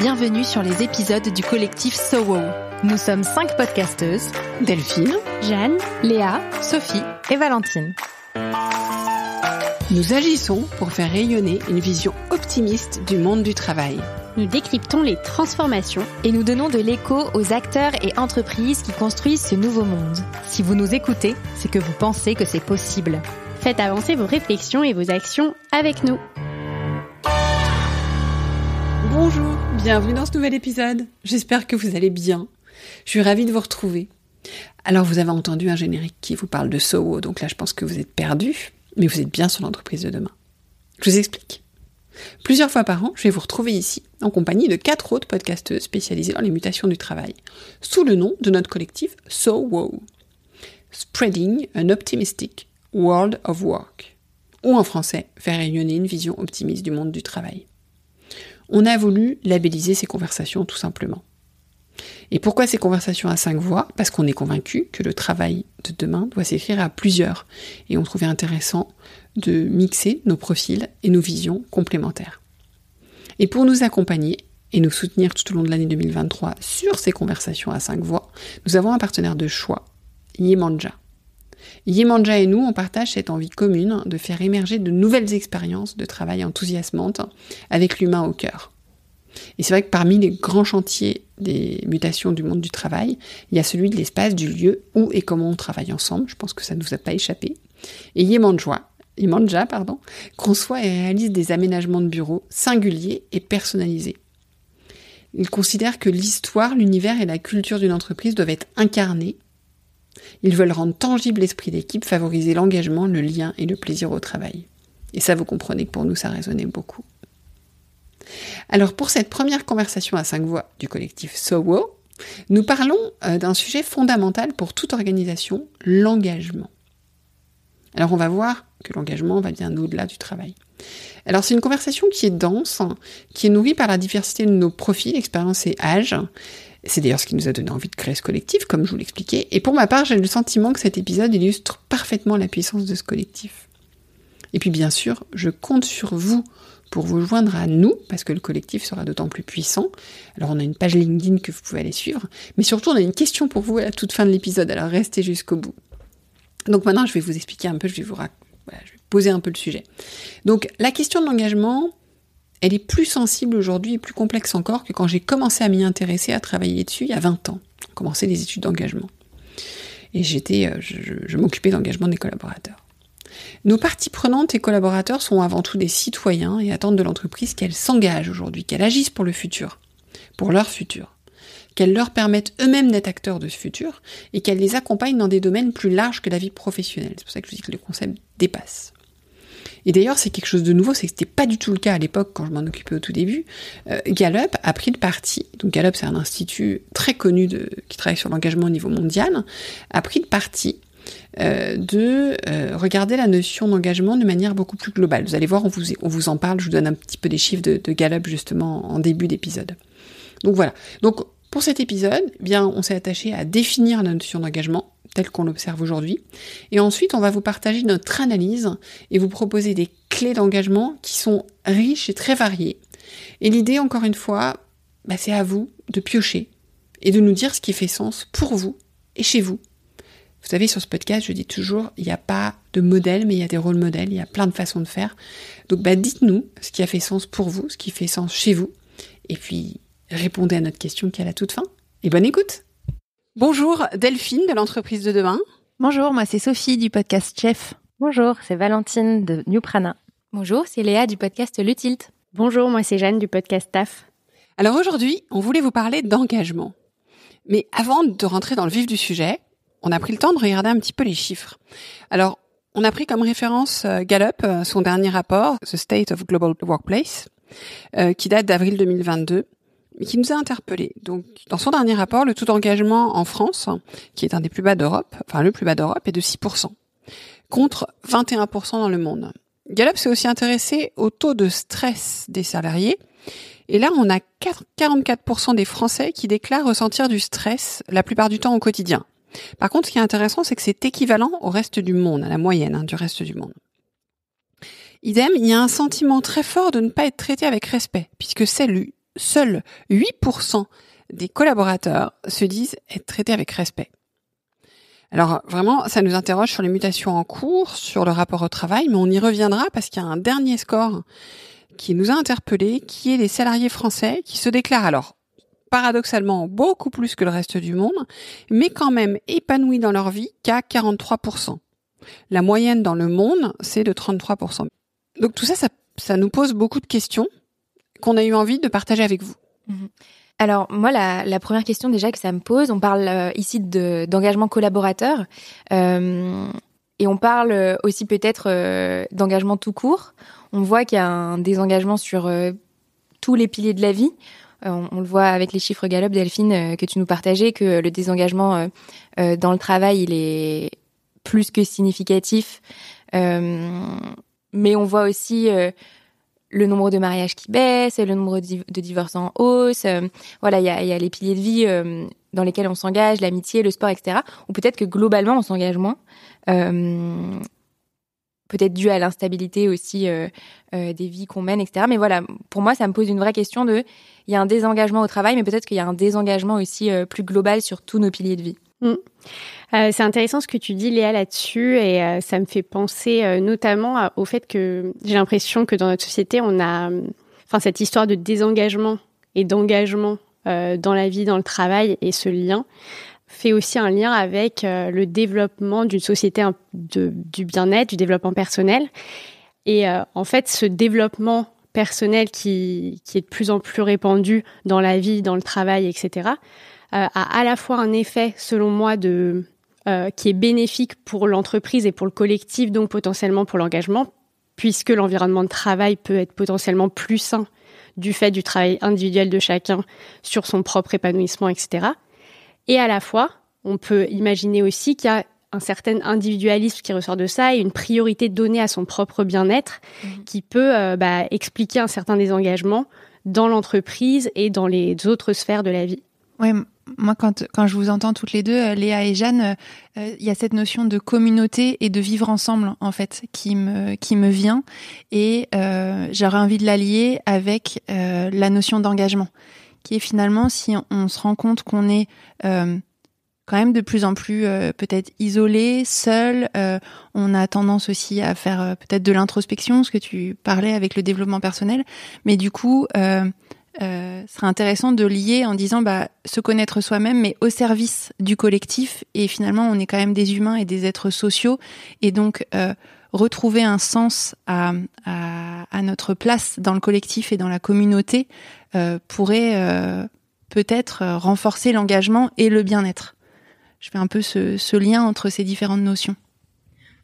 bienvenue sur les épisodes du collectif SoWo. Nous sommes 5 podcasteuses, Delphine, Jeanne, Léa, Sophie et Valentine. Nous agissons pour faire rayonner une vision optimiste du monde du travail. Nous décryptons les transformations Et nous donnons de l'écho aux acteurs et entreprises qui construisent ce nouveau monde. Si vous nous écoutez, c'est que vous pensez que c'est possible. Faites avancer vos réflexions et vos actions avec nous. Bonjour, bienvenue dans ce nouvel épisode. J'espère que vous allez bien. Je suis ravie de vous retrouver. Alors vous avez entendu un générique qui vous parle de SoWo, donc là je pense que vous êtes perdus, mais vous êtes bien sur l'entreprise de demain. Je vous explique. Plusieurs fois par an, je vais vous retrouver ici, en compagnie de 4 autres podcasteuses spécialisées dans les mutations du travail, sous le nom de notre collectif SoWo. Spreading an Optimistic World of Work. Ou en français, faire rayonner une vision optimiste du monde du travail. On a voulu labelliser ces conversations tout simplement. Et pourquoi ces conversations à 5 voix ? Parce qu'on est convaincu que le travail de demain doit s'écrire à plusieurs. Et on trouvait intéressant de mixer nos profils et nos visions complémentaires. Et pour nous accompagner et nous soutenir tout au long de l'année 2023 sur ces conversations à 5 voix, nous avons un partenaire de choix, Yemanja. Yemanja et nous, on partage cette envie commune de faire émerger de nouvelles expériences de travail enthousiasmantes avec l'humain au cœur. Et c'est vrai que parmi les grands chantiers des mutations du monde du travail, il y a celui de l'espace, du lieu, où et comment on travaille ensemble. Je pense que ça ne nous a pas échappé. Et Yemanja, conçoit et réalise des aménagements de bureaux singuliers et personnalisés. Il considère que l'histoire, l'univers et la culture d'une entreprise doivent être incarnés. Ils veulent rendre tangible l'esprit d'équipe, favoriser l'engagement, le lien et le plaisir au travail. Et ça, vous comprenez que pour nous, ça résonnait beaucoup. Alors, pour cette première conversation à 5 voix du collectif SoWo, nous parlons d'un sujet fondamental pour toute organisation, l'engagement. Alors, on va voir que l'engagement va bien au-delà du travail. Alors, c'est une conversation qui est dense, qui est nourrie par la diversité de nos profils, expériences et âges. C'est d'ailleurs ce qui nous a donné envie de créer ce collectif, comme je vous l'expliquais. Et pour ma part, j'ai le sentiment que cet épisode illustre parfaitement la puissance de ce collectif. Et puis, bien sûr, je compte sur vous pour vous joindre à nous, parce que le collectif sera d'autant plus puissant. Alors, on a une page LinkedIn que vous pouvez aller suivre, mais surtout, on a une question pour vous à la toute fin de l'épisode, alors restez jusqu'au bout. Donc maintenant, je vais vous expliquer un peu, je vais poser un peu le sujet. Donc, la question de l'engagement, elle est plus sensible aujourd'hui et plus complexe encore que quand j'ai commencé à m'y intéresser, à travailler dessus il y a 20 ans. J'ai commencé les études d'engagement. Et je m'occupais d'engagement des collaborateurs. Nos parties prenantes et collaborateurs sont avant tout des citoyens et attendent de l'entreprise qu'elle s'engage aujourd'hui, qu'elle agisse pour le futur, pour leur futur, qu'elle leur permette eux-mêmes d'être acteurs de ce futur et qu'elle les accompagne dans des domaines plus larges que la vie professionnelle. C'est pour ça que je dis que le concept dépasse. Et d'ailleurs, c'est quelque chose de nouveau, c'est que c'était pas du tout le cas à l'époque quand je m'en occupais au tout début. Gallup a pris le parti, donc Gallup c'est un institut très connu qui travaille sur l'engagement au niveau mondial, a pris le parti de regarder la notion d'engagement de manière beaucoup plus globale. Vous allez voir, on vous en parle, je vous donne un petit peu des chiffres de Gallup justement en début d'épisode. Donc voilà. Donc pour cet épisode, eh bien, on s'est attaché à définir la notion d'engagement telle qu'on l'observe aujourd'hui. Et ensuite, on va vous partager notre analyse et vous proposer des clés d'engagement qui sont riches et très variées. Et l'idée, encore une fois, c'est à vous de piocher et de nous dire ce qui fait sens pour vous et chez vous. Vous savez, sur ce podcast, je dis toujours, il n'y a pas de modèle, mais il y a des rôles modèles, il y a plein de façons de faire. Donc, dites-nous ce qui a fait sens pour vous, ce qui fait sens chez vous. Et puis, répondez à notre question qui est à la toute fin. Et bonne écoute! Bonjour Delphine de l'entreprise de demain. Bonjour, moi c'est Sophie du podcast Chef. Bonjour, c'est Valentine de New Prana. Bonjour, c'est Léa du podcast Le Tilt. Bonjour, moi c'est Jeanne du podcast TAF. Alors aujourd'hui, on voulait vous parler d'engagement. Mais avant de rentrer dans le vif du sujet, on a pris le temps de regarder un petit peu les chiffres. Alors, on a pris comme référence Gallup, son dernier rapport, The State of Global Workplace, qui date d'avril 2022. Mais qui nous a interpellés. Donc, dans son dernier rapport, le taux d'engagement en France, qui est un des plus bas d'Europe, le plus bas d'Europe, est de 6%, contre 21% dans le monde. Gallup s'est aussi intéressé au taux de stress des salariés. Et là, on a 44% des Français qui déclarent ressentir du stress la plupart du temps au quotidien. Par contre, ce qui est intéressant, c'est que c'est équivalent au reste du monde, à la moyenne du reste du monde. Idem, il y a un sentiment très fort de ne pas être traité avec respect, puisque seuls 8% des collaborateurs se disent être traités avec respect. Alors vraiment, ça nous interroge sur les mutations en cours, sur le rapport au travail, mais on y reviendra parce qu'il y a un dernier score qui nous a interpellés, qui est les salariés français qui se déclarent alors paradoxalement beaucoup plus que le reste du monde, mais quand même épanouis dans leur vie qu'à 43%. La moyenne dans le monde, c'est de 33%. Donc tout ça, ça nous pose beaucoup de questions qu'on a eu envie de partager avec vous. Alors moi, la première question déjà que ça me pose, on parle ici d'engagement collaborateur et on parle aussi peut-être d'engagement tout court. On voit qu'il y a un désengagement sur tous les piliers de la vie. On le voit avec les chiffres Gallup, Delphine, que tu nous partageais, que le désengagement dans le travail, il est plus que significatif. Mais on voit aussi le nombre de mariages qui baisse, le nombre de divorces en hausse. Voilà, il y a les piliers de vie dans lesquels on s'engage, l'amitié, le sport, etc. Ou peut-être que globalement, on s'engage moins. Peut-être dû à l'instabilité aussi des vies qu'on mène, etc. Mais voilà, pour moi, ça me pose une vraie question il y a un désengagement au travail, mais peut-être qu'il y a un désengagement aussi plus global sur tous nos piliers de vie. C'est intéressant ce que tu dis, Léa, là-dessus, et ça me fait penser notamment au fait que j'ai l'impression que dans notre société, on a cette histoire de désengagement et d'engagement dans la vie, dans le travail, et ce lien fait aussi un lien avec le développement d'une société du bien-être, du développement personnel. Et en fait, ce développement personnel qui est de plus en plus répandu dans la vie, dans le travail, etc., a à la fois un effet, selon moi, qui est bénéfique pour l'entreprise et pour le collectif, donc potentiellement pour l'engagement, puisque l'environnement de travail peut être potentiellement plus sain du fait du travail individuel de chacun sur son propre épanouissement, etc. Et à la fois, on peut imaginer aussi qu'il y a un certain individualisme qui ressort de ça et une priorité donnée à son propre bien-être qui peut expliquer un certain désengagement dans l'entreprise et dans les autres sphères de la vie. Oui, moi quand je vous entends toutes les deux, Léa et Jeanne, il y a cette notion de communauté et de vivre ensemble en fait qui me vient et j'aurais envie de l'allier avec la notion d'engagement qui est finalement si on se rend compte qu'on est quand même de plus en plus peut-être isolé, seul. On a tendance aussi à faire peut-être de l'introspection, ce que tu parlais avec le développement personnel. Mais du coup, ce serait intéressant de lier en disant se connaître soi-même, mais au service du collectif. Et finalement, on est quand même des humains et des êtres sociaux. Et donc, retrouver un sens à notre place dans le collectif et dans la communauté pourrait peut-être renforcer l'engagement et le bien-être. Je fais un peu ce lien entre ces différentes notions.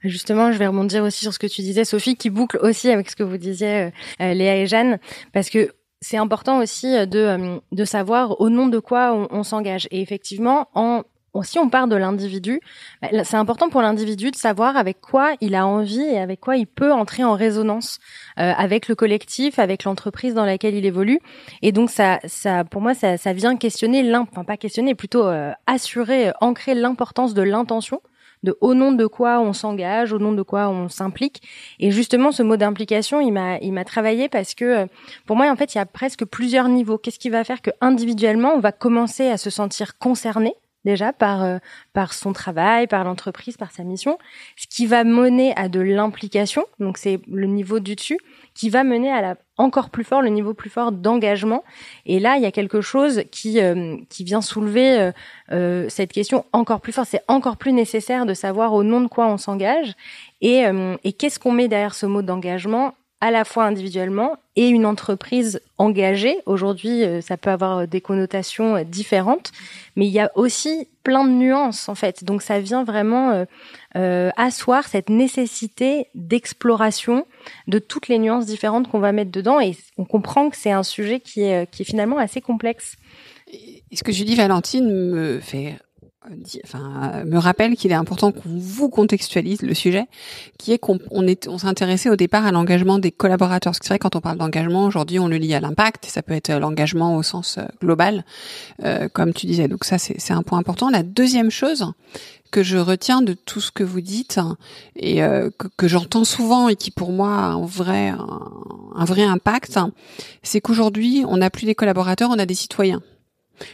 Justement, je vais rebondir aussi sur ce que tu disais, Sophie, qui boucle aussi avec ce que vous disiez, Léa et Jeanne, parce que c'est important aussi de savoir au nom de quoi on s'engage. Et effectivement, si on part de l'individu, c'est important pour l'individu de savoir avec quoi il a envie et avec quoi il peut entrer en résonance avec le collectif, avec l'entreprise dans laquelle il évolue. Et donc ça pour moi ça vient questionner pas questionner, plutôt assurer, ancrer l'importance de l'intention, de au nom de quoi on s'engage, au nom de quoi on s'implique. Et justement, ce mot d'implication, il m'a travaillé parce que pour moi, en fait, il y a presque plusieurs niveaux. Qu'est-ce qui va faire que individuellement, on va commencer à se sentir concerné déjà par son travail, par l'entreprise, par sa mission, ce qui va mener à de l'implication, donc c'est le niveau du dessus, qui va mener à le niveau plus fort d'engagement. Et là, il y a quelque chose qui vient soulever cette question encore plus fort. C'est encore plus nécessaire de savoir au nom de quoi on s'engage et qu'est-ce qu'on met derrière ce mot d'engagement, à la fois individuellement et une entreprise engagée. Aujourd'hui, ça peut avoir des connotations différentes, mais il y a aussi plein de nuances, en fait. Donc, ça vient vraiment asseoir cette nécessité d'exploration de toutes les nuances différentes qu'on va mettre dedans. Et on comprend que c'est un sujet qui est finalement assez complexe. Et ce que je dis, Valentine, me fait me rappelle qu'il est important qu'on vous contextualise le sujet, qui est qu'on s'intéressait au départ à l'engagement des collaborateurs. Parce que c'est vrai, quand on parle d'engagement, aujourd'hui, on le lie à l'impact, et ça peut être l'engagement au sens global, comme tu disais. Donc ça, c'est un point important. La deuxième chose que je retiens de tout ce que vous dites, et que j'entends souvent et qui pour moi a un vrai impact, c'est qu'aujourd'hui, on n'a plus des collaborateurs, on a des citoyens.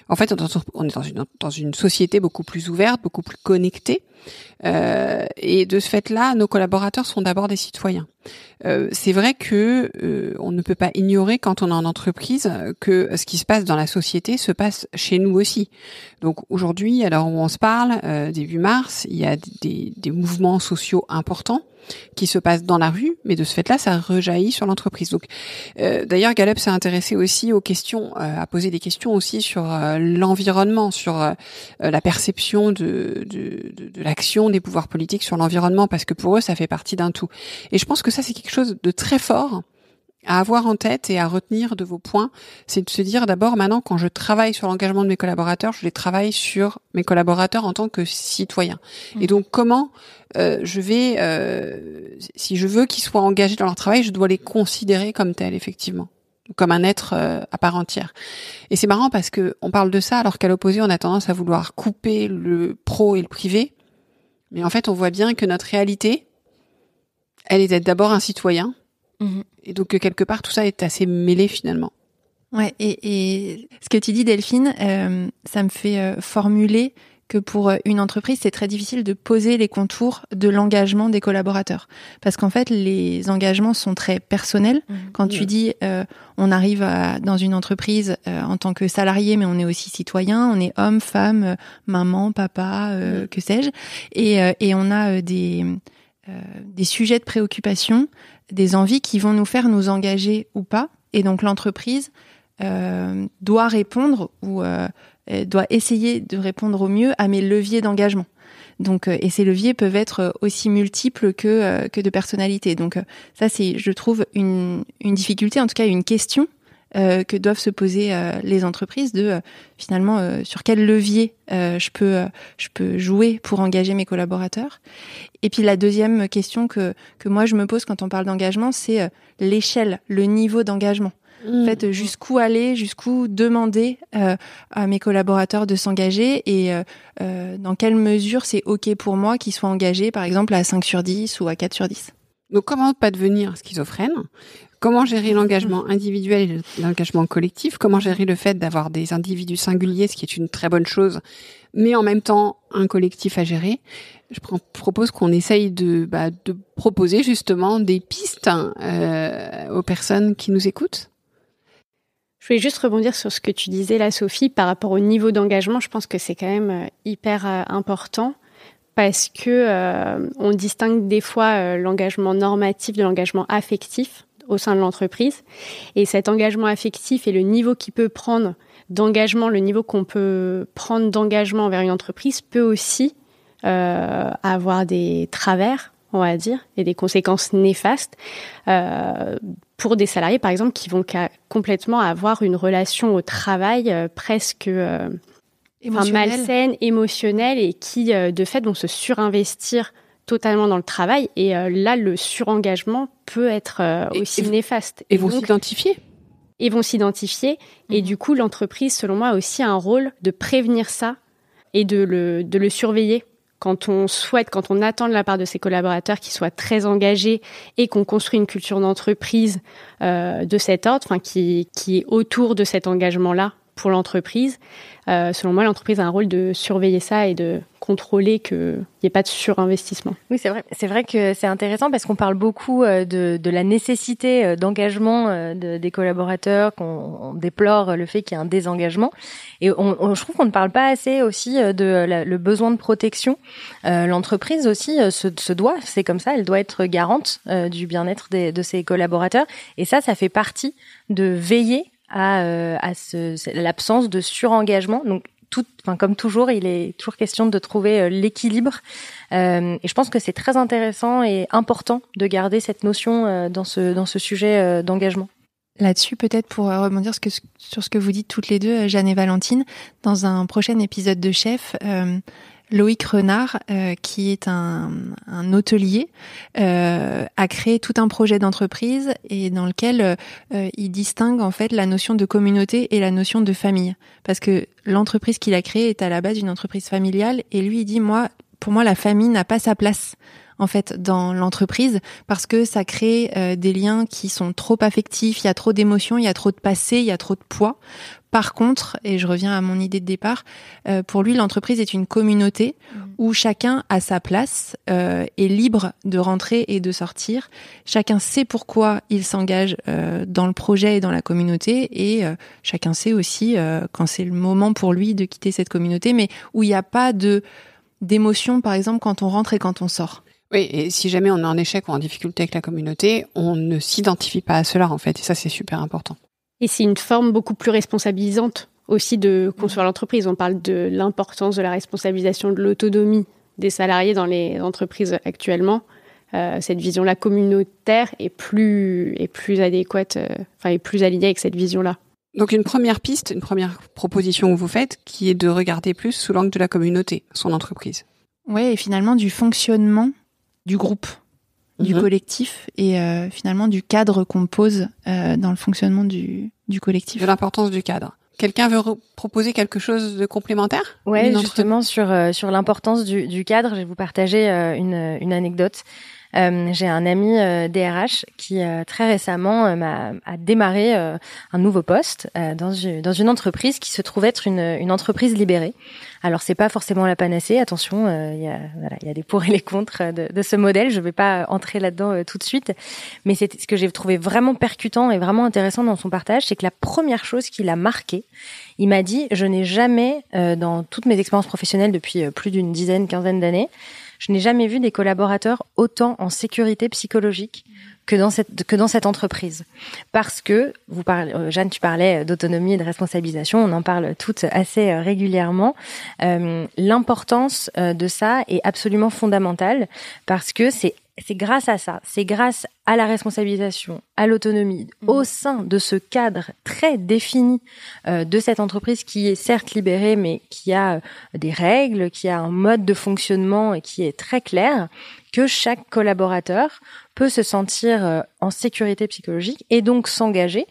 En fait, on est dans une société beaucoup plus ouverte, beaucoup plus connectée, et de ce fait-là, nos collaborateurs sont d'abord des citoyens. C'est vrai que on ne peut pas ignorer quand on est en entreprise que ce qui se passe dans la société se passe chez nous aussi. Donc aujourd'hui, à l'heure où on se parle, début mars, il y a des mouvements sociaux importants qui se passent dans la rue, mais de ce fait-là, ça rejaillit sur l'entreprise. Donc, d'ailleurs, Gallup s'est intéressé aussi aux questions, a posé des questions aussi sur l'environnement, sur la perception de l'action des pouvoirs politiques sur l'environnement, parce que pour eux, ça fait partie d'un tout. Et je pense que ça, c'est quelque chose de très fort à avoir en tête et à retenir de vos points, c'est de se dire d'abord, maintenant, quand je travaille sur l'engagement de mes collaborateurs, je les travaille sur mes collaborateurs en tant que citoyens. Et donc, comment je vais, si je veux qu'ils soient engagés dans leur travail, je dois les considérer comme tels, effectivement, comme un être à part entière. Et c'est marrant parce que on parle de ça, alors qu'à l'opposé, on a tendance à vouloir couper le pro et le privé. Mais en fait, on voit bien que notre réalité, elle est d'être d'abord un citoyen. Et donc, quelque part, tout ça est assez mêlé, finalement. Ouais, et ce que tu dis, Delphine, ça me fait formuler que pour une entreprise, c'est très difficile de poser les contours de l'engagement des collaborateurs. Parce qu'en fait, les engagements sont très personnels. Quand tu dis, on arrive dans une entreprise en tant que salarié, mais on est aussi citoyen, on est homme, femme, maman, papa, que sais-je. Et on a des sujets de préoccupation, des envies qui vont nous faire nous engager ou pas. Et donc l'entreprise doit répondre ou doit essayer de répondre au mieux à mes leviers d'engagement. Donc, et ces leviers peuvent être aussi multiples que de personnalité. Donc ça, c'est, je trouve, une difficulté, en tout cas une question que doivent se poser les entreprises de finalement sur quel levier je peux jouer pour engager mes collaborateurs. Et puis la deuxième question que moi je me pose quand on parle d'engagement, c'est l'échelle, le niveau d'engagement. En fait, jusqu'où aller, jusqu'où demander à mes collaborateurs de s'engager et dans quelle mesure c'est OK pour moi qu'ils soient engagés, par exemple, à 5 sur 10 ou à 4 sur 10. Donc, comment pas devenir schizophrène ? Comment gérer l'engagement individuel et l'engagement collectif ? Comment gérer le fait d'avoir des individus singuliers, ce qui est une très bonne chose, mais en même temps un collectif à gérer ? Je propose qu'on essaye de proposer justement des pistes aux personnes qui nous écoutent. Je voulais juste rebondir sur ce que tu disais là, Sophie, par rapport au niveau d'engagement. Je pense que c'est quand même hyper important parce que on distingue des fois l'engagement normatif de l'engagement affectif au sein de l'entreprise. Et cet engagement affectif et le niveau qu'il peut prendre d'engagement, le niveau qu'on peut prendre d'engagement envers une entreprise peut aussi avoir des travers, on va dire, et des conséquences néfastes pour des salariés, par exemple, qui vont complètement avoir une relation au travail presque malsaine, émotionnelle, et qui, de fait, vont se surinvestir totalement dans le travail. Et là, le surengagement peut être aussi néfaste. Et vont s'identifier. Et vont s'identifier. Et du coup, l'entreprise, selon moi, a aussi un rôle de prévenir ça et de le surveiller. Quand on attend de la part de ses collaborateurs qu'ils soient très engagés et qu'on construit une culture d'entreprise de cet ordre, qui est autour de cet engagement-là pour l'entreprise, selon moi, l'entreprise a un rôle de surveiller ça et de contrôler qu'il n'y ait pas de surinvestissement. Oui, c'est vrai. C'est vrai que c'est intéressant parce qu'on parle beaucoup de la nécessité d'engagement des collaborateurs, qu'on déplore le fait qu'il y ait un désengagement. Et je trouve qu'on ne parle pas assez aussi le besoin de protection. L'entreprise aussi se doit, c'est comme ça, elle doit être garante du bien-être de ses collaborateurs. Et ça fait partie de veiller à l'absence de surengagement. Donc, comme toujours, il est toujours question de trouver l'équilibre. Et je pense que c'est très intéressant et important de garder cette notion dans ce sujet d'engagement. Là-dessus, peut-être pour rebondir sur ce que vous dites toutes les deux, Jeanne et Valentine, dans un prochain épisode de Chef, Loïc Renard, qui est un hôtelier, a créé tout un projet d'entreprise et dans lequel il distingue en fait la notion de communauté et la notion de famille. Parce que l'entreprise qu'il a créée est à la base une entreprise familiale et lui il dit pour moi la famille n'a pas sa place en fait dans l'entreprise parce que ça crée des liens qui sont trop affectifs, il y a trop d'émotions, il y a trop de passé, il y a trop de poids. Par contre, et je reviens à mon idée de départ, pour lui l'entreprise est une communauté où chacun a sa place, est libre de rentrer et de sortir. Chacun sait pourquoi il s'engage dans le projet et dans la communauté et chacun sait aussi quand c'est le moment pour lui de quitter cette communauté, mais où il n'y a pas d'émotion par exemple quand on rentre et quand on sort. Oui, et si jamais on est en échec ou en difficulté avec la communauté, on ne s'identifie pas à cela en fait, et ça c'est super important. Et c'est une forme beaucoup plus responsabilisante aussi de construire l'entreprise. On parle de l'importance de la responsabilisation de l'autonomie des salariés dans les entreprises actuellement. Cette vision-là communautaire est plus adéquate, est plus alignée avec cette vision-là. Donc une première piste, une première proposition que vous faites, qui est de regarder plus sous l'angle de la communauté, son entreprise. Oui, et finalement du fonctionnement du groupe, du collectif et finalement du cadre qu'on pose dans le fonctionnement du collectif. De l'importance du cadre. Quelqu'un veut proposer quelque chose de complémentaire ? Ouais, justement sur l'importance du cadre, je vais vous partager une anecdote. J'ai un ami DRH qui très récemment a démarré un nouveau poste dans une entreprise qui se trouve être une entreprise libérée. Alors c'est pas forcément la panacée, attention, il y a des pour et les contre de ce modèle, je vais pas entrer là-dedans tout de suite, mais c'est ce que j'ai trouvé vraiment percutant et vraiment intéressant dans son partage, c'est que la première chose qui l'a marqué, il m'a dit je n'ai jamais dans toutes mes expériences professionnelles depuis plus d'une quinzaine d'années, je n'ai jamais vu des collaborateurs autant en sécurité psychologique que dans cette entreprise. Parce que, Jeanne, tu parlais d'autonomie et de responsabilisation, on en parle toutes assez régulièrement. L'importance de ça est absolument fondamentale parce que c'est grâce à ça, c'est grâce à la responsabilisation, à l'autonomie, au sein de ce cadre très défini de cette entreprise qui est certes libérée, mais qui a des règles, qui a un mode de fonctionnement et qui est très clair, que chaque collaborateur peut se sentir en sécurité psychologique et donc s'engager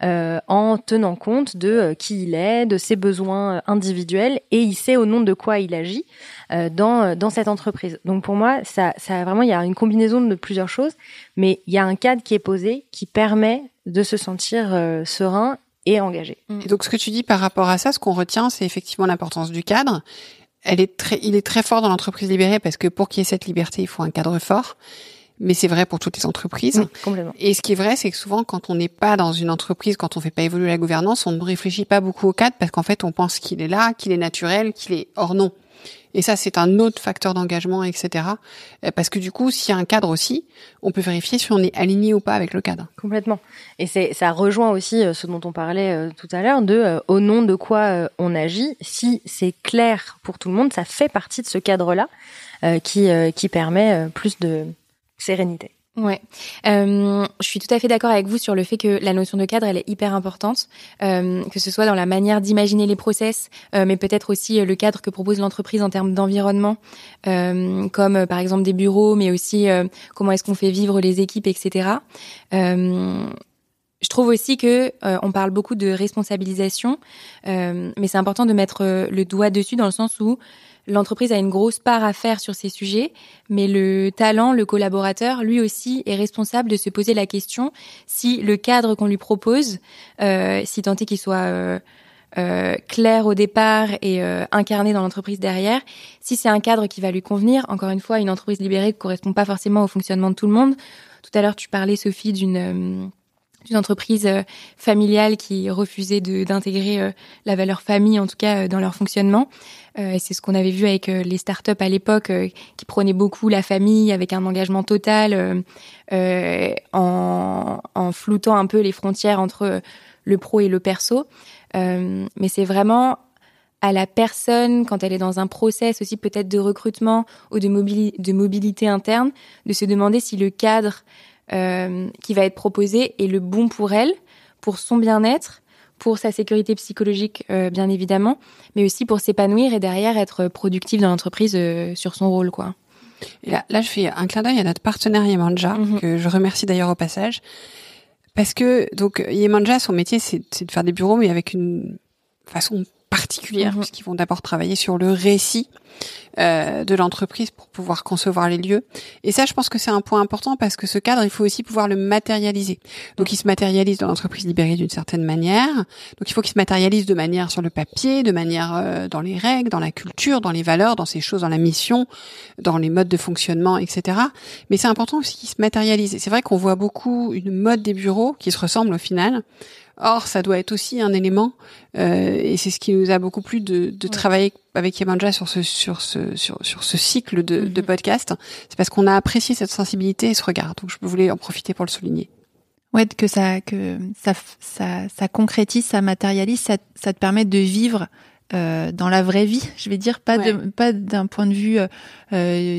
en tenant compte de qui il est, de ses besoins individuels et il sait au nom de quoi il agit dans cette entreprise. Donc pour moi, ça vraiment, il y a une combinaison de plusieurs choses, mais il y a un cadre qui est posé qui permet de se sentir serein et engagé. Et donc ce que tu dis par rapport à ça, ce qu'on retient, c'est effectivement l'importance du cadre. Il est très fort dans l'entreprise libérée parce que pour qu'il y ait cette liberté, il faut un cadre fort. Mais c'est vrai pour toutes les entreprises. Oui, complètement. Et ce qui est vrai, c'est que souvent, quand on n'est pas dans une entreprise, quand on fait pas évoluer la gouvernance, on ne réfléchit pas beaucoup au cadre parce qu'en fait, on pense qu'il est là, qu'il est naturel, qu'il est hors non. Et ça, c'est un autre facteur d'engagement, etc. Parce que du coup, s'il y a un cadre aussi, on peut vérifier si on est aligné ou pas avec le cadre. Complètement. Et ça rejoint aussi ce dont on parlait tout à l'heure, au nom de quoi on agit. Si c'est clair pour tout le monde, ça fait partie de ce cadre-là qui permet plus de sérénité. Ouais, je suis tout à fait d'accord avec vous sur le fait que la notion de cadre, elle est hyper importante, que ce soit dans la manière d'imaginer les process, mais peut-être aussi le cadre que propose l'entreprise en termes d'environnement, comme par exemple des bureaux, mais aussi comment est-ce qu'on fait vivre les équipes, etc. Je trouve aussi que on parle beaucoup de responsabilisation, mais c'est important de mettre le doigt dessus dans le sens où l'entreprise a une grosse part à faire sur ces sujets, mais le talent, le collaborateur, lui aussi est responsable de se poser la question si le cadre qu'on lui propose, si tant est qu'il soit clair au départ et incarné dans l'entreprise derrière, si c'est un cadre qui va lui convenir. Encore une fois, une entreprise libérée ne correspond pas forcément au fonctionnement de tout le monde. Tout à l'heure, tu parlais, Sophie, d'une entreprise familiale qui refusait d'intégrer la valeur famille, en tout cas dans leur fonctionnement. C'est ce qu'on avait vu avec les startups à l'époque qui prônaient beaucoup la famille avec un engagement total en floutant un peu les frontières entre le pro et le perso. Mais c'est vraiment à la personne, quand elle est dans un process aussi peut-être de recrutement ou de mobilité interne, de se demander si le cadre qui va être proposé est le bon pour elle, pour son bien-être, pour sa sécurité psychologique, bien évidemment, mais aussi pour s'épanouir et derrière être productif dans l'entreprise sur son rôle, quoi. Et là, je fais un clin d'œil à notre partenaire Yemanja, que je remercie d'ailleurs au passage, parce que donc Yemanja, son métier, c'est de faire des bureaux, mais avec une façon particulière, puisqu'ils vont d'abord travailler sur le récit de l'entreprise pour pouvoir concevoir les lieux. Et ça, je pense que c'est un point important parce que ce cadre, il faut aussi pouvoir le matérialiser. Donc, il se matérialise dans l'entreprise libérée d'une certaine manière. Donc, il faut qu'il se matérialise de manière sur le papier, de manière dans les règles, dans la culture, dans les valeurs, dans ces choses, dans la mission, dans les modes de fonctionnement, etc. Mais c'est important aussi qu'il se matérialise. Et c'est vrai qu'on voit beaucoup une mode des bureaux qui se ressemble au final. Or, ça doit être aussi un élément, et c'est ce qui nous a beaucoup plu de travailler avec Yemanja sur ce cycle de podcast. C'est parce qu'on a apprécié cette sensibilité et ce regard. Donc, je voulais en profiter pour le souligner. Ouais, que ça concrétise, ça matérialise, ça te permet de vivre dans la vraie vie, je vais dire, pas d'un point de vue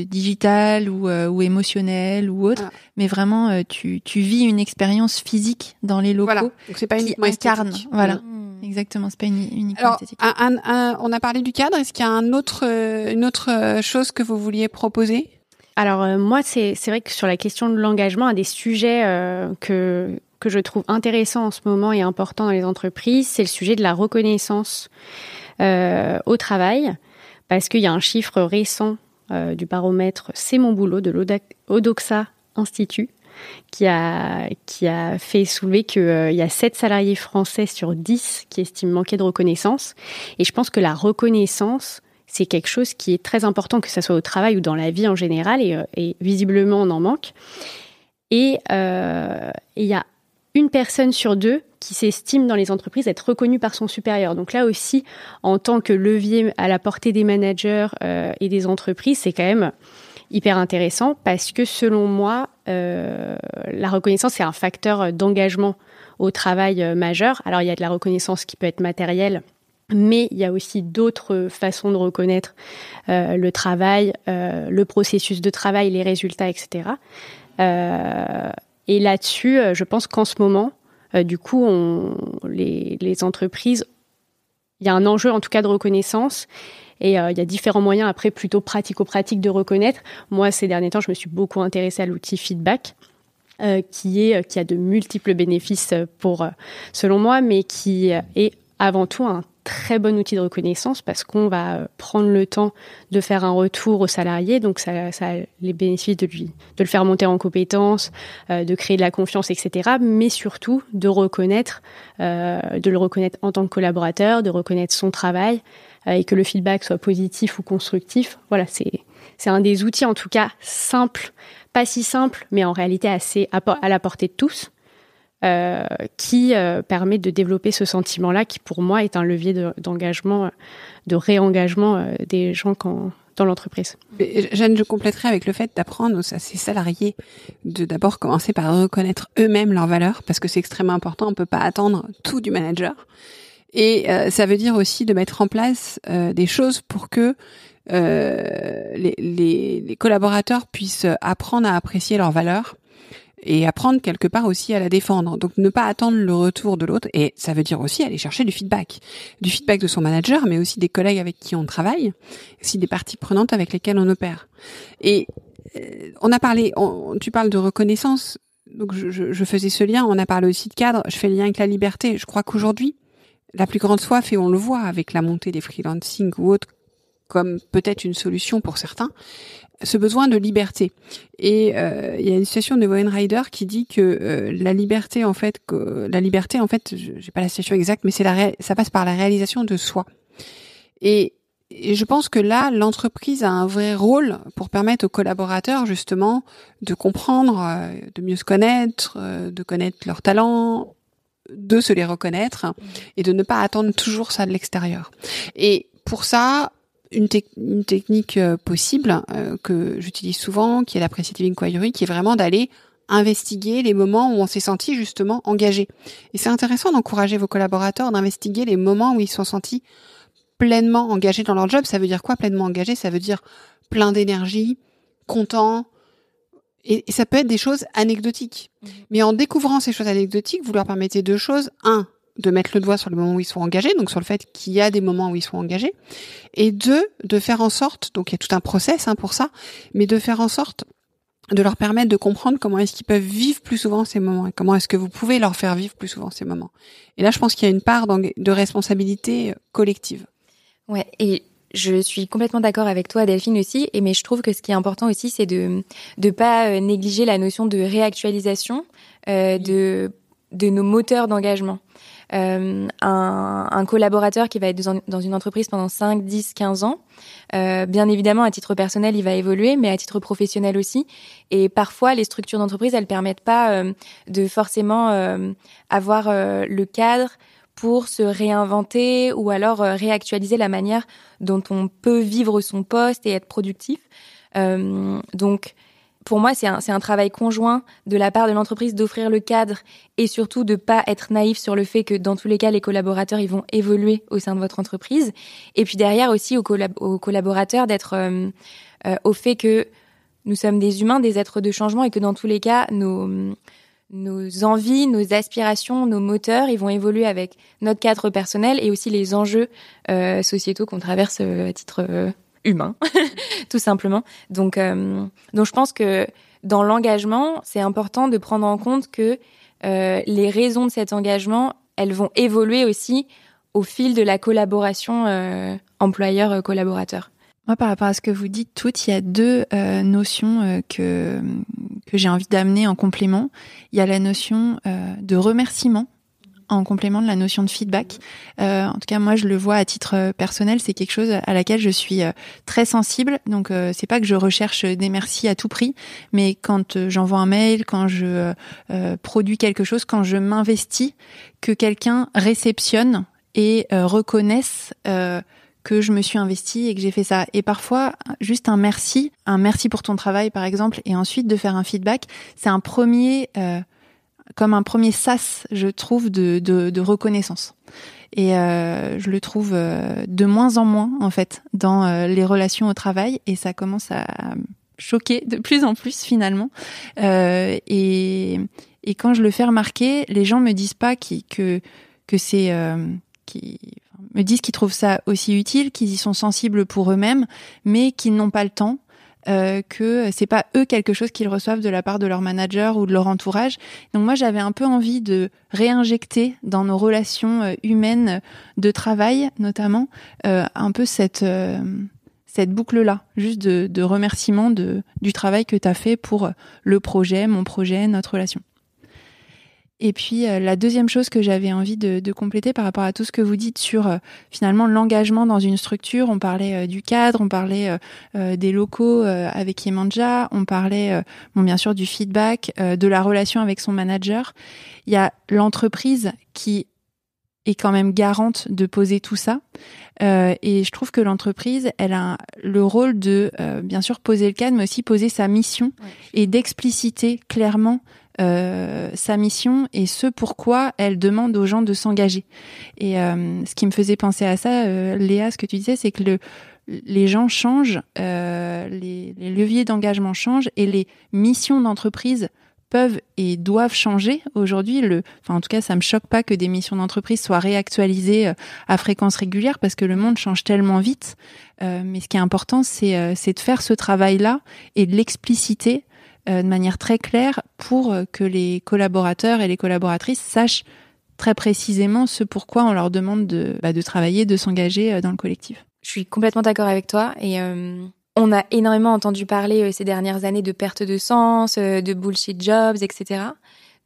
digital ou émotionnel ou autre, mais vraiment tu vis une expérience physique dans les locaux. Voilà. Donc c'est pas uniquement incarne. esthétique. Voilà. Exactement, c'est pas uniquement Alors, esthétique. on a parlé du cadre. Est-ce qu'il y a une autre chose que vous vouliez proposer? Alors moi, c'est vrai que sur la question de l'engagement, un des sujets que je trouve intéressant en ce moment et important dans les entreprises, c'est le sujet de la reconnaissance au travail, parce qu'il y a un chiffre récent du baromètre C'est mon boulot de l'Odoxa Institut qui a fait soulever qu'il y a 7 salariés français sur 10 qui estiment manquer de reconnaissance. Et je pense que la reconnaissance, c'est quelque chose qui est très important, que ce soit au travail ou dans la vie en général, et visiblement on en manque. Et il y a une personne sur 2 qui s'estime dans les entreprises être reconnue par son supérieur. Donc là aussi, en tant que levier à la portée des managers et des entreprises, c'est quand même hyper intéressant parce que selon moi, la reconnaissance est un facteur d'engagement au travail majeur. Alors il y a de la reconnaissance qui peut être matérielle, mais il y a aussi d'autres façons de reconnaître le travail, le processus de travail, les résultats, etc. Et là-dessus, je pense qu'en ce moment, du coup, les entreprises, il y a un enjeu en tout cas de reconnaissance et il y a différents moyens après plutôt pratico-pratiques de reconnaître. Moi, ces derniers temps, je me suis beaucoup intéressée à l'outil Feedback qui a de multiples bénéfices selon moi, mais qui est avant tout un très bon outil de reconnaissance parce qu'on va prendre le temps de faire un retour au salarié, donc ça a les bénéfices de le faire monter en compétences, de créer de la confiance, etc. Mais surtout de le reconnaître en tant que collaborateur, de reconnaître son travail et que le feedback soit positif ou constructif. Voilà, c'est un des outils en tout cas simples, pas si simples, mais en réalité assez à la portée de tous. Qui permet de développer ce sentiment-là qui, pour moi, est un levier d'engagement, de réengagement des gens dans l'entreprise. Jeanne, je compléterai avec le fait d'apprendre à ces salariés de d'abord commencer par reconnaître eux-mêmes leurs valeurs, parce que c'est extrêmement important, on peut pas attendre tout du manager. Et ça veut dire aussi de mettre en place des choses pour que les collaborateurs puissent apprendre à apprécier leurs valeurs et apprendre quelque part aussi à la défendre. Donc ne pas attendre le retour de l'autre, et ça veut dire aussi aller chercher du feedback de son manager, mais aussi des collègues avec qui on travaille, aussi des parties prenantes avec lesquelles on opère. Et tu parles de reconnaissance, donc je faisais ce lien, on a parlé aussi de cadre, je fais le lien avec la liberté. Je crois qu'aujourd'hui, la plus grande soif, et on le voit avec la montée des freelancing ou autres, comme peut-être une solution pour certains, ce besoin de liberté. Et il y a une citation de Evan Ryder qui dit que la liberté en fait, j'ai pas la citation exacte, mais ça passe par la réalisation de soi. Et je pense que là, l'entreprise a un vrai rôle pour permettre aux collaborateurs justement de comprendre, de mieux se connaître, de connaître leurs talents, de se les reconnaître et de ne pas attendre toujours ça de l'extérieur. Et pour ça, une technique possible que j'utilise souvent, qui est l'appreciative inquiry, qui est vraiment d'aller investiguer les moments où on s'est senti justement engagé. Et c'est intéressant d'encourager vos collaborateurs d'investiguer les moments où ils se sont sentis pleinement engagés dans leur job. Ça veut dire quoi, pleinement engagé? Ça veut dire plein d'énergie, content, Et ça peut être des choses anecdotiques. Mais en découvrant ces choses anecdotiques, vous leur permettez deux choses. Un, de mettre le doigt sur le moment où ils sont engagés, donc sur le fait qu'il y a des moments où ils sont engagés. Et deux, de faire en sorte, donc il y a tout un process pour ça, mais de faire en sorte de leur permettre de comprendre comment est-ce qu'ils peuvent vivre plus souvent ces moments et comment est-ce que vous pouvez leur faire vivre plus souvent ces moments. Et là, je pense qu'il y a une part de responsabilité collective. Ouais, et je suis complètement d'accord avec toi, Delphine, aussi. Mais je trouve que ce qui est important aussi, c'est de pas négliger la notion de réactualisation de nos moteurs d'engagement. Un collaborateur qui va être dans une entreprise pendant 5, 10, 15 ans, bien évidemment, à titre personnel, il va évoluer, mais à titre professionnel aussi. Et parfois, les structures d'entreprise, elles permettent pas de forcément avoir le cadre pour se réinventer ou alors réactualiser la manière dont on peut vivre son poste et être productif. Donc, pour moi, c'est un travail conjoint de la part de l'entreprise d'offrir le cadre et surtout de pas être naïf sur le fait que dans tous les cas, les collaborateurs, ils vont évoluer au sein de votre entreprise. Et puis derrière aussi aux collaborateurs d'être au fait que nous sommes des humains, des êtres de changement et que dans tous les cas, nos envies, nos aspirations, nos moteurs, ils vont évoluer avec notre cadre personnel et aussi les enjeux sociétaux qu'on traverse à titre humain, tout simplement. Donc je pense que dans l'engagement, c'est important de prendre en compte que les raisons de cet engagement, elles vont évoluer aussi au fil de la collaboration employeur-collaborateur. Moi, par rapport à ce que vous dites toutes, il y a deux notions que j'ai envie d'amener en complément. Il y a la notion de remerciement en complément de la notion de feedback. En tout cas, moi, je le vois à titre personnel, c'est quelque chose à laquelle je suis très sensible. Donc, c'est pas que je recherche des merci à tout prix, mais quand j'envoie un mail, quand je produis quelque chose, quand je m'investis, que quelqu'un réceptionne et reconnaisse que je me suis investie et que j'ai fait ça. Et parfois, juste un merci pour ton travail, par exemple, et ensuite de faire un feedback, c'est un premier comme un premier sas, je trouve, de reconnaissance. Et je le trouve de moins en moins, en fait, dans les relations au travail, et ça commence à choquer de plus en plus, finalement. Et quand je le fais remarquer, les gens me disent pas que c'est... me disent qu'ils trouvent ça aussi utile, qu'ils y sont sensibles pour eux-mêmes, mais qu'ils n'ont pas le temps, que c'est pas eux quelque chose qu'ils reçoivent de la part de leur manager ou de leur entourage. Donc moi, j'avais un peu envie de réinjecter dans nos relations humaines de travail, notamment, un peu cette boucle-là, juste de remerciement du travail que tu as fait pour le projet, mon projet, notre relation. Et puis la deuxième chose que j'avais envie de compléter par rapport à tout ce que vous dites sur finalement l'engagement dans une structure, on parlait du cadre, on parlait des locaux avec Yemanja, on parlait bien sûr du feedback, de la relation avec son manager. Il y a l'entreprise qui est quand même garante de poser tout ça. Et je trouve que l'entreprise, elle a le rôle de bien sûr poser le cadre, mais aussi poser sa mission et d'expliciter clairement sa mission et ce pourquoi elle demande aux gens de s'engager. Et ce qui me faisait penser à ça, Léa, ce que tu disais, c'est que les gens changent, les leviers d'engagement changent et les missions d'entreprise peuvent et doivent changer. Aujourd'hui, en tout cas, ça me choque pas que des missions d'entreprise soient réactualisées à fréquence régulière parce que le monde change tellement vite. Mais ce qui est important, c'est de faire ce travail-là et de l'expliciter de manière très claire pour que les collaborateurs et les collaboratrices sachent très précisément ce pourquoi on leur demande de travailler, de s'engager dans le collectif. Je suis complètement d'accord avec toi et on a énormément entendu parler ces dernières années de perte de sens, de bullshit jobs, etc.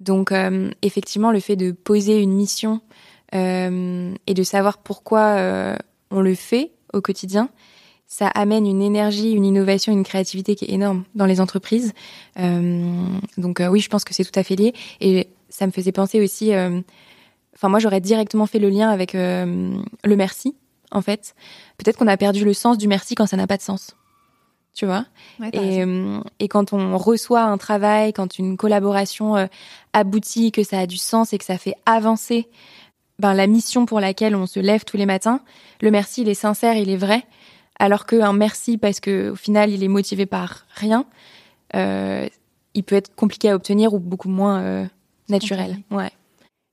Donc effectivement, le fait de poser une mission et de savoir pourquoi on le fait au quotidien, ça amène une énergie, une innovation, une créativité qui est énorme dans les entreprises. Donc oui, je pense que c'est tout à fait lié. Et ça me faisait penser aussi... moi, j'aurais directement fait le lien avec le merci, en fait. Peut-être qu'on a perdu le sens du merci quand ça n'a pas de sens. Tu vois ? Ouais, et quand on reçoit un travail, quand une collaboration aboutit, que ça a du sens et que ça fait avancer la mission pour laquelle on se lève tous les matins, le merci, il est sincère, il est vrai. Alors qu'un merci parce que au final il est motivé par rien, il il peut être compliqué à obtenir ou beaucoup moins naturel. Ouais.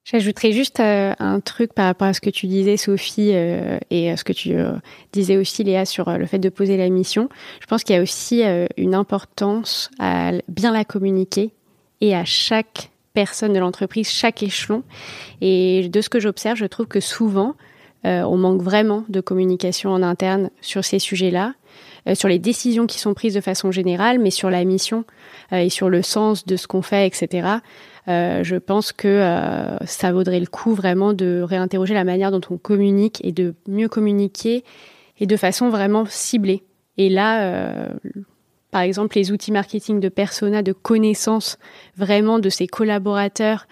J'ajouterais juste un truc par rapport à ce que tu disais, Sophie, et ce que tu disais aussi, Léa, sur le fait de poser la mission. Je pense qu'il y a aussi une importance à bien la communiquer et à chaque personne de l'entreprise, chaque échelon. Et de ce que j'observe, je trouve que souvent, on manque vraiment de communication en interne sur ces sujets-là, sur les décisions qui sont prises de façon générale, mais sur la mission et sur le sens de ce qu'on fait, etc. Je pense que ça vaudrait le coup vraiment de réinterroger la manière dont on communique et de mieux communiquer et de façon vraiment ciblée. Et là, par exemple, les outils marketing de persona, de connaissance vraiment de ses collaborateurs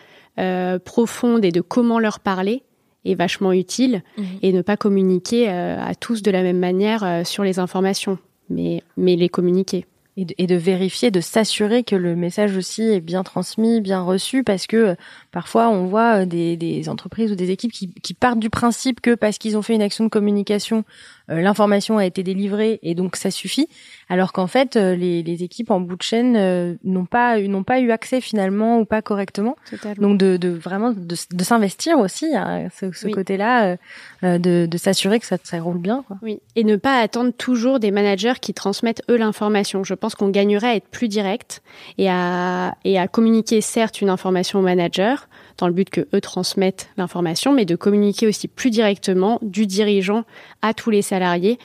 profondes et de comment leur parler est vachement utile et ne pas communiquer à tous de la même manière sur les informations, mais les communiquer. Et de vérifier, de s'assurer que le message aussi est bien transmis, bien reçu, parce que parfois on voit des entreprises ou des équipes qui partent du principe que parce qu'ils ont fait une action de communication, l'information a été délivrée et donc ça suffit, alors qu'en fait les équipes en bout de chaîne n'ont pas eu accès finalement ou pas correctement. Totalement. Donc de vraiment de s'investir aussi à ce côté-là, de s'assurer que ça roule bien, quoi. Oui, et ne pas attendre toujours des managers qui transmettent eux l'information. Je pense qu'on gagnerait à être plus direct et à communiquer certes une information aux managers dans le but que eux transmettent l'information, mais de communiquer aussi plus directement du dirigeant à tous les salariés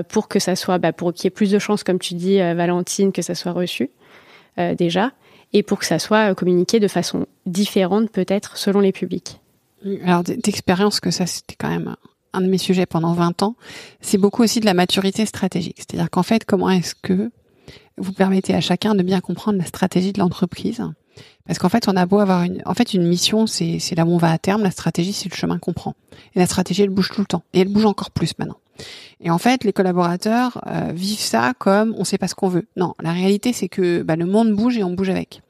pour que ça soit, pour qu'il y ait plus de chances, comme tu dis, Valentine, que ça soit reçu déjà, et pour que ça soit communiqué de façon différente peut-être selon les publics. Alors d'expérience, que ça c'était quand même un de mes sujets pendant 20 ans, c'est beaucoup aussi de la maturité stratégique. C'est-à-dire qu'en fait, comment est-ce que vous permettez à chacun de bien comprendre la stratégie de l'entreprise? Parce qu'en fait, on a beau avoir une mission, c'est là où on va à terme. La stratégie, c'est le chemin qu'on prend. Et la stratégie, elle bouge tout le temps. Et elle bouge encore plus maintenant. Et en fait, les collaborateurs vivent ça comme on sait pas ce qu'on veut. Non, la réalité, c'est que le monde bouge et on bouge avec.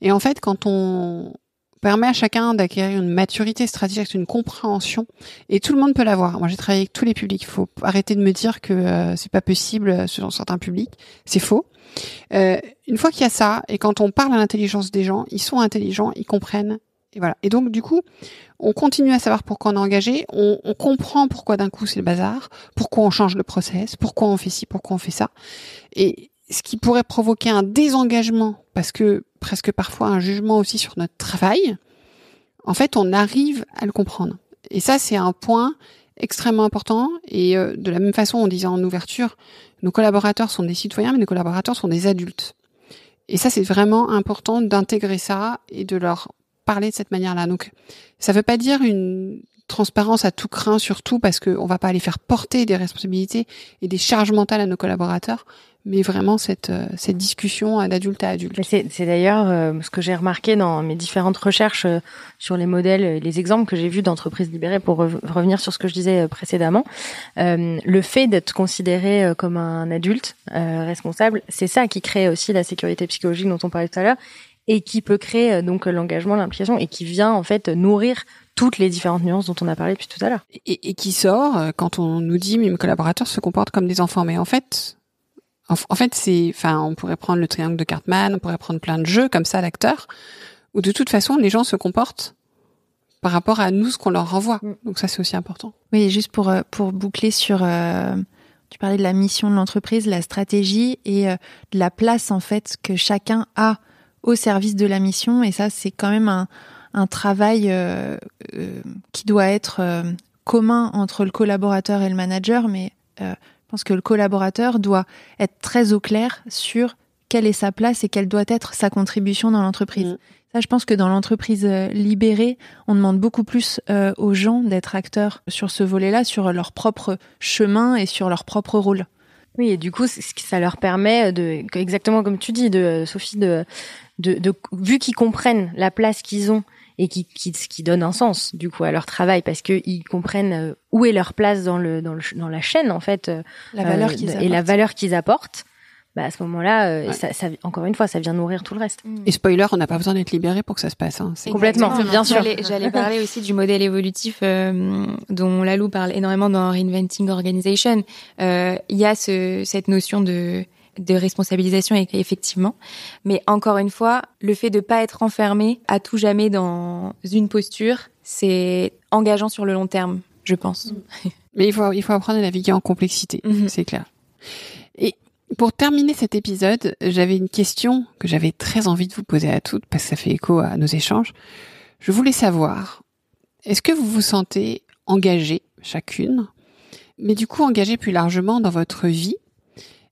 Et en fait, quand on permet à chacun d'acquérir une maturité stratégique, une compréhension, et tout le monde peut l'avoir. Moi, j'ai travaillé avec tous les publics. Il faut arrêter de me dire que c'est pas possible selon certains publics. C'est faux. Une fois qu'il y a ça, et quand on parle à l'intelligence des gens, ils sont intelligents, ils comprennent, et voilà. Et donc, du coup, on continue à savoir pourquoi on est engagé, on comprend pourquoi d'un coup c'est le bazar, pourquoi on change le process, pourquoi on fait ci, pourquoi on fait ça. Et ce qui pourrait provoquer un désengagement, parce que presque parfois un jugement aussi sur notre travail, en fait, on arrive à le comprendre. Et ça, c'est un point extrêmement important. Et de la même façon, on disait en ouverture, nos collaborateurs sont des citoyens, mais nos collaborateurs sont des adultes. Et ça, c'est vraiment important d'intégrer ça et de leur parler de cette manière-là. Donc, ça veut pas dire une transparence à tout crin sur tout, parce qu'on va pas aller faire porter des responsabilités et des charges mentales à nos collaborateurs, mais vraiment cette discussion d'adulte à adulte. C'est d'ailleurs ce que j'ai remarqué dans mes différentes recherches sur les modèles, les exemples que j'ai vus d'entreprises libérées, pour revenir sur ce que je disais précédemment. Le fait d'être considéré comme un adulte responsable, c'est ça qui crée aussi la sécurité psychologique dont on parlait tout à l'heure, et qui peut créer donc l'engagement, l'implication, et qui vient en fait nourrir toutes les différentes nuances dont on a parlé depuis tout à l'heure. Et qui sort quand on nous dit mes collaborateurs se comportent comme des enfants. Mais en fait, on pourrait prendre le triangle de Cartman, on pourrait prendre plein de jeux comme ça d'acteurs, où de toute façon les gens se comportent par rapport à nous, ce qu'on leur renvoie. Donc ça, c'est aussi important. Oui, juste pour boucler sur, tu parlais de la mission de l'entreprise, la stratégie et de la place en fait que chacun a au service de la mission. Et ça, c'est quand même un travail qui doit être commun entre le collaborateur et le manager, mais je pense que le collaborateur doit être très au clair sur quelle est sa place et quelle doit être sa contribution dans l'entreprise. Ça, je pense que dans l'entreprise libérée, on demande beaucoup plus aux gens d'être acteurs sur ce volet-là, sur leur propre chemin et sur leur propre rôle. Oui, et du coup, ça leur permet exactement comme tu dis, Sophie, vu qu'ils comprennent la place qu'ils ont et qui donne un sens du coup à leur travail, parce que ils comprennent où est leur place dans la chaîne en fait, la valeur qu'ils apportent. Et la valeur qu'ils apportent. À ce moment-là, ça, encore une fois, ça vient nourrir tout le reste. Et spoiler, on n'a pas besoin d'être libéré pour que ça se passe. Hein. Complètement, bien sûr. J'allais parler aussi du modèle évolutif dont Lalou parle énormément dans Reinventing Organization. Il y a cette notion de de responsabilisation, effectivement. Mais encore une fois, le fait de pas être enfermé à tout jamais dans une posture, c'est engageant sur le long terme, je pense. Mais il faut apprendre à naviguer en complexité, c'est clair. Et pour terminer cet épisode, j'avais une question que j'avais très envie de vous poser à toutes, parce que ça fait écho à nos échanges. Je voulais savoir, est-ce que vous vous sentez engagées, chacune, mais du coup engagées plus largement dans votre vie?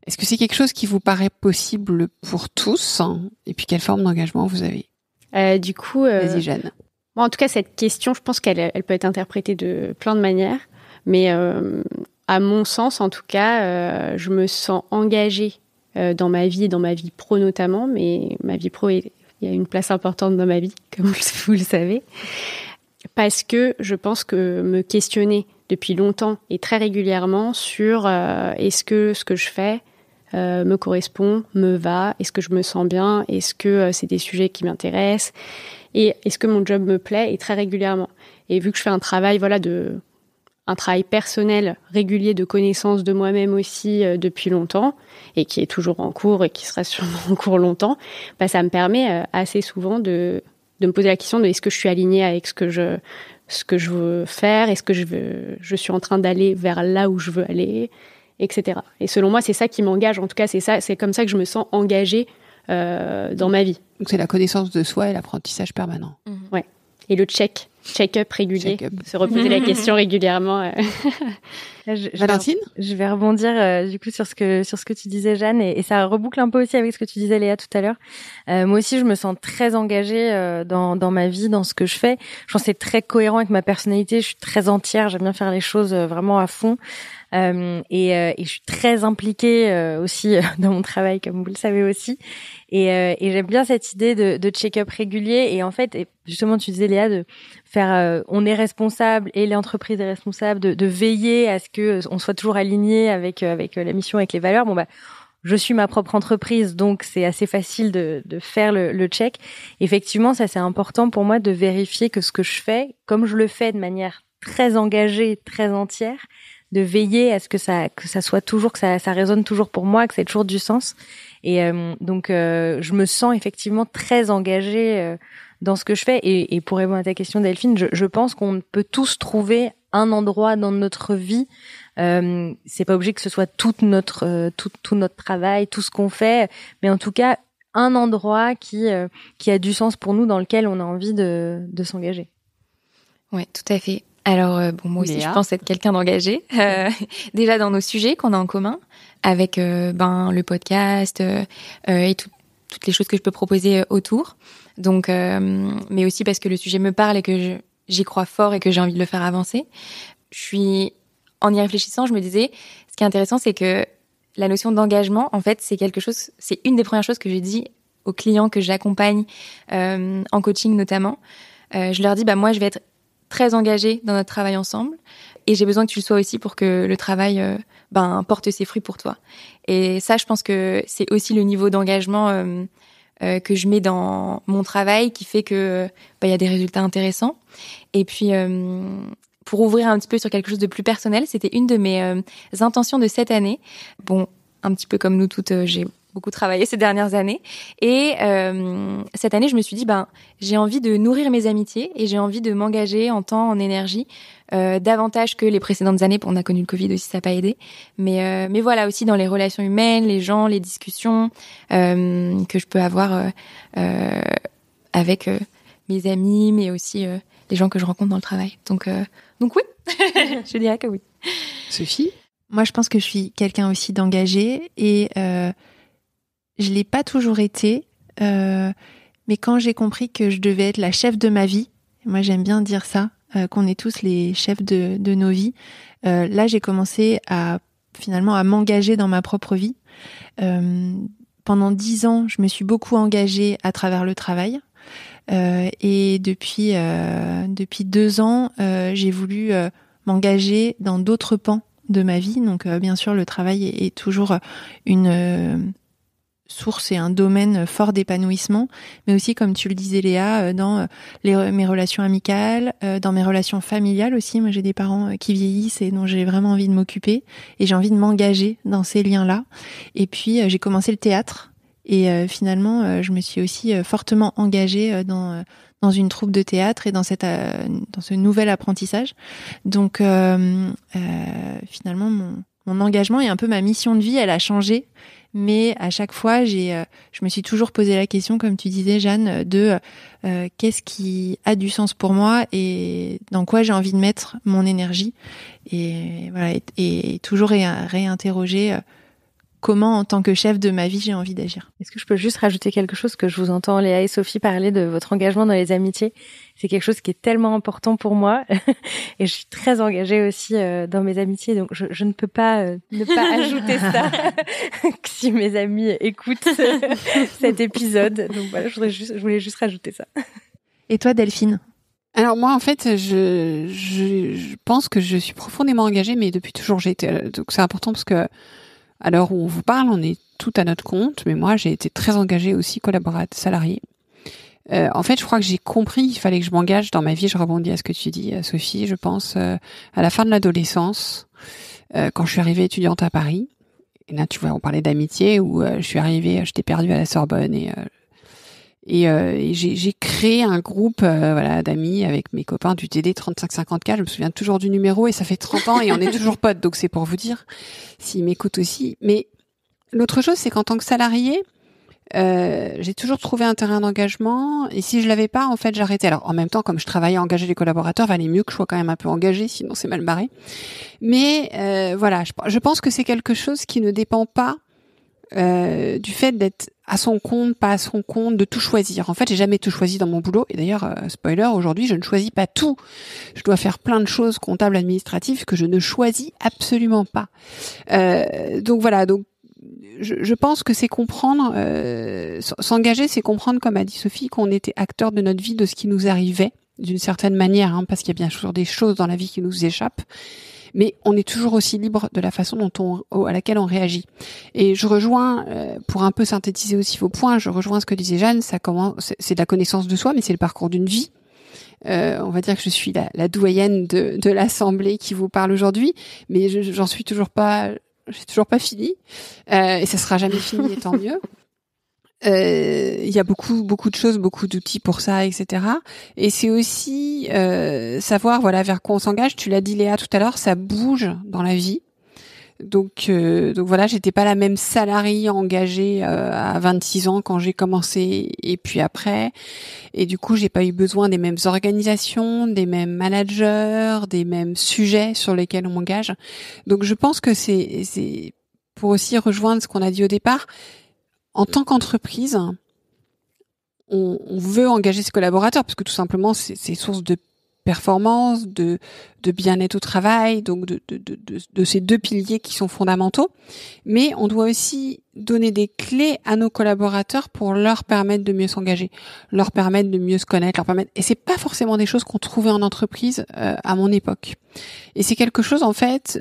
Est-ce que c'est quelque chose qui vous paraît possible pour tous? Et puis quelle forme d'engagement vous avez? Vas-y, Jeanne. Bon, en tout cas, cette question, je pense qu'elle peut être interprétée de plein de manières, mais à mon sens, en tout cas, je me sens engagée dans ma vie et dans ma vie pro notamment, mais ma vie pro, il y a une place importante dans ma vie, comme vous le savez, parce que je pense que me questionner depuis longtemps et très régulièrement sur est-ce que ce que je fais me correspond, me va, est-ce que je me sens bien, est-ce que c'est des sujets qui m'intéressent, et est-ce que mon job me plaît, et très régulièrement. Et vu que je fais un travail personnel régulier de connaissance de moi-même aussi depuis longtemps, et qui est toujours en cours et qui sera sûrement en cours longtemps, ça me permet assez souvent de me poser la question de est-ce que je suis alignée avec ce que je veux faire, est-ce que je suis en train d'aller vers là où je veux aller, etc. Et selon moi, c'est ça qui m'engage. En tout cas, c'est comme ça que je me sens engagée dans ma vie. Donc c'est la connaissance de soi et l'apprentissage permanent. Ouais. Et le check-up régulier, se reposer la question régulièrement. Valentine, je vais rebondir du coup sur ce que tu disais, Jeanne, et ça reboucle un peu aussi avec ce que tu disais, Léa, tout à l'heure. Moi aussi, je me sens très engagée dans ma vie, dans ce que je fais. Je pense que c'est très cohérent avec ma personnalité. Je suis très entière, j'aime bien faire les choses vraiment à fond. Et je suis très impliquée aussi dans mon travail, comme vous le savez aussi. Et j'aime bien cette idée de check-up régulier. Et en fait, justement, tu disais, Léa, de faire, on est responsable et l'entreprise est responsable de veiller à ce que on soit toujours aligné avec la mission, avec les valeurs. Je suis ma propre entreprise, donc c'est assez facile de faire le check. Effectivement, ça c'est important pour moi de vérifier que ce que je fais, comme je le fais de manière très engagée, très entière, de veiller à ce que ça soit toujours, que ça résonne toujours pour moi, que ça ait toujours du sens. Et donc je me sens effectivement très engagée dans ce que je fais. Et pour répondre à ta question, Delphine, je pense qu'on peut tous trouver un endroit dans notre vie. C'est pas obligé que ce soit tout notre travail, tout ce qu'on fait, mais en tout cas un endroit qui a du sens pour nous, dans lequel on a envie de s'engager. Ouais, tout à fait. Alors, moi aussi, Léa. je pense être quelqu'un d'engagé. Déjà dans nos sujets qu'on a en commun, avec le podcast et toutes les choses que je peux proposer autour. Donc, mais aussi parce que le sujet me parle et que j'y crois fort et que j'ai envie de le faire avancer. En y réfléchissant, je me disais, ce qui est intéressant, c'est que la notion d'engagement, en fait, c'est une des premières choses que j'ai dit aux clients que j'accompagne en coaching notamment. Je leur dis, moi, je vais être très engagée dans notre travail ensemble et j'ai besoin que tu le sois aussi pour que le travail porte ses fruits pour toi. Et ça, je pense que c'est aussi le niveau d'engagement que je mets dans mon travail qui fait que y a des résultats intéressants. Et puis pour ouvrir un petit peu sur quelque chose de plus personnel, c'était une de mes intentions de cette année. Bon, un petit peu comme nous toutes, j'ai beaucoup travaillé ces dernières années. Et cette année, je me suis dit, j'ai envie de nourrir mes amitiés et j'ai envie de m'engager en temps, en énergie, davantage que les précédentes années. On a connu le Covid aussi, ça n'a pas aidé. Mais voilà, aussi dans les relations humaines, les gens, les discussions que je peux avoir avec mes amis, mais aussi les gens que je rencontre dans le travail. Donc oui, je dirais que oui. Sophie? Moi, je pense que je suis quelqu'un aussi d'engagé et je l'ai pas toujours été, mais quand j'ai compris que je devais être la chef de ma vie, moi j'aime bien dire ça, qu'on est tous les chefs de nos vies, là j'ai commencé à m'engager dans ma propre vie. Pendant 10 ans, je me suis beaucoup engagée à travers le travail. Et depuis 2 ans, j'ai voulu m'engager dans d'autres pans de ma vie. Donc bien sûr, le travail est toujours source et un domaine fort d'épanouissement, mais aussi, comme tu le disais Léa, dans mes relations amicales, dans mes relations familiales aussi. Moi, j'ai des parents qui vieillissent et dont j'ai vraiment envie de m'occuper et j'ai envie de m'engager dans ces liens-là. Et puis, j'ai commencé le théâtre et finalement, je me suis aussi fortement engagée dans une troupe de théâtre et dans ce nouvel apprentissage. Donc, finalement, mon engagement et un peu ma mission de vie, elle a changé. Mais à chaque fois, je me suis toujours posé la question, comme tu disais, Jeanne, de qu'est-ce qui a du sens pour moi et dans quoi j'ai envie de mettre mon énergie. Et voilà, et toujours réinterroger comment, en tant que chef de ma vie, j'ai envie d'agir. Est-ce que je peux juste rajouter quelque chose que je vous entends, Léa et Sophie, parler de votre engagement dans les amitiés? C'est quelque chose qui est tellement important pour moi et je suis très engagée aussi dans mes amitiés, donc je ne peux pas ne pas ajouter ça si mes amis écoutent cet épisode. Donc voilà, je voulais juste rajouter ça. Et toi, Delphine? Alors moi, en fait, je pense que je suis profondément engagée, mais depuis toujours, donc c'est important parce que à l'heure où on vous parle, on est tout à notre compte, mais moi, j'ai été très engagée aussi salariée. En fait, je crois que j'ai compris qu'il fallait que je m'engage dans ma vie. Je rebondis à ce que tu dis, Sophie. Je pense à la fin de l'adolescence, quand je suis arrivée étudiante à Paris. Et là, tu vois, on parlait d'amitié, où je suis arrivée, j'étais perdue à la Sorbonne et j'ai créé un groupe d'amis avec mes copains du TD 35-54. Je me souviens toujours du numéro et ça fait 30 ans et on est toujours potes. Donc c'est pour vous dire s'ils m'écoutent aussi. Mais l'autre chose, c'est qu'en tant que salarié, j'ai toujours trouvé un terrain d'engagement et si je l'avais pas, en fait, j'arrêtais. Alors en même temps, comme je travaillais à engager les collaborateurs, valait mieux que je sois quand même un peu engagée, sinon c'est mal barré. Mais voilà, je pense que c'est quelque chose qui ne dépend pas du fait d'être à son compte, pas à son compte, de tout choisir. En fait, j'ai jamais tout choisi dans mon boulot. Et d'ailleurs, spoiler, aujourd'hui, je ne choisis pas tout. Je dois faire plein de choses comptables, administratives que je ne choisis absolument pas. Donc voilà. Donc, je pense que c'est comprendre, s'engager, c'est comprendre, comme a dit Sophie, qu'on était acteur de notre vie, de ce qui nous arrivait, d'une certaine manière, parce qu'il y a bien sûr des choses dans la vie qui nous échappent. Mais on est toujours aussi libre de la façon à laquelle on réagit. Et je rejoins, pour un peu synthétiser aussi vos points, je rejoins ce que disait Jeanne, c'est de la connaissance de soi, mais c'est le parcours d'une vie. On va dire que je suis la doyenne de l'assemblée qui vous parle aujourd'hui, mais j'en suis toujours pas, j'ai toujours pas fini, et ça sera jamais fini, et tant mieux. Il y a beaucoup de choses, beaucoup d'outils pour ça, etc. Et c'est aussi savoir vers quoi on s'engage. Tu l'as dit Léa tout à l'heure, ça bouge dans la vie. Donc voilà, j'étais pas la même salariée engagée à 26 ans quand j'ai commencé et puis après. Et du coup, j'ai pas eu besoin des mêmes organisations, des mêmes managers, des mêmes sujets sur lesquels on m'engage. Donc je pense que c'est pour aussi rejoindre ce qu'on a dit au départ. En tant qu'entreprise, on veut engager ses collaborateurs parce que tout simplement c'est source de performance, de bien-être au travail, donc de ces deux piliers qui sont fondamentaux. Mais on doit aussi donner des clés à nos collaborateurs pour leur permettre de mieux s'engager, leur permettre de mieux se connaître, et c'est pas forcément des choses qu'on trouvait en entreprise à mon époque. Et c'est quelque chose en fait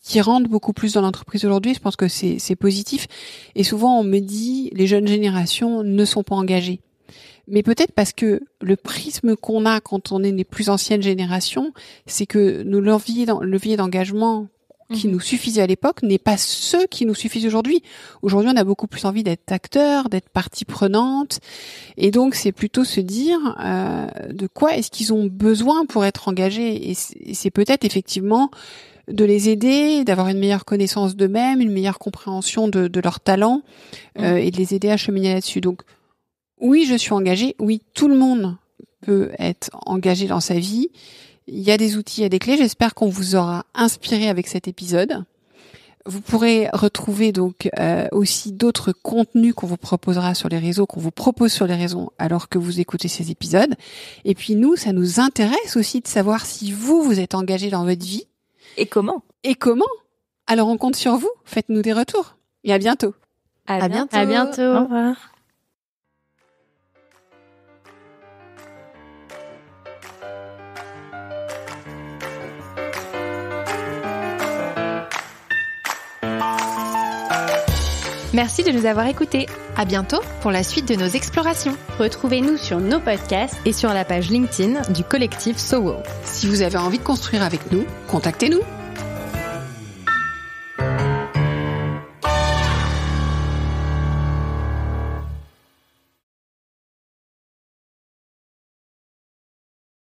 qui rentre beaucoup plus dans l'entreprise aujourd'hui. Je pense que c'est positif. Et souvent on me dit les jeunes générations ne sont pas engagées. Mais peut-être parce que le prisme qu'on a quand on est les plus anciennes générations, c'est que nos leviers d'engagement qui nous suffisaient à l'époque n'est pas ceux qui nous suffisent aujourd'hui. Aujourd'hui, on a beaucoup plus envie d'être acteur, d'être partie prenante. Et donc, c'est plutôt se dire de quoi est-ce qu'ils ont besoin pour être engagés. Et c'est peut-être effectivement de les aider, d'avoir une meilleure connaissance d'eux-mêmes, une meilleure compréhension de leurs talents et de les aider à cheminer là-dessus. Donc, oui, je suis engagée. Oui, tout le monde peut être engagé dans sa vie. Il y a des outils, il y a des clés. J'espère qu'on vous aura inspiré avec cet épisode. Vous pourrez retrouver donc aussi d'autres contenus qu'on vous proposera sur les réseaux, qu'on vous propose sur les réseaux alors que vous écoutez ces épisodes. Et puis nous, ça nous intéresse aussi de savoir si vous êtes engagé dans votre vie. Et comment? Alors on compte sur vous. Faites-nous des retours. Et à bientôt. À bientôt. À bientôt. Au revoir. Merci de nous avoir écoutés. À bientôt pour la suite de nos explorations. Retrouvez-nous sur nos podcasts et sur la page LinkedIn du collectif SoWo. Si vous avez envie de construire avec nous, contactez-nous.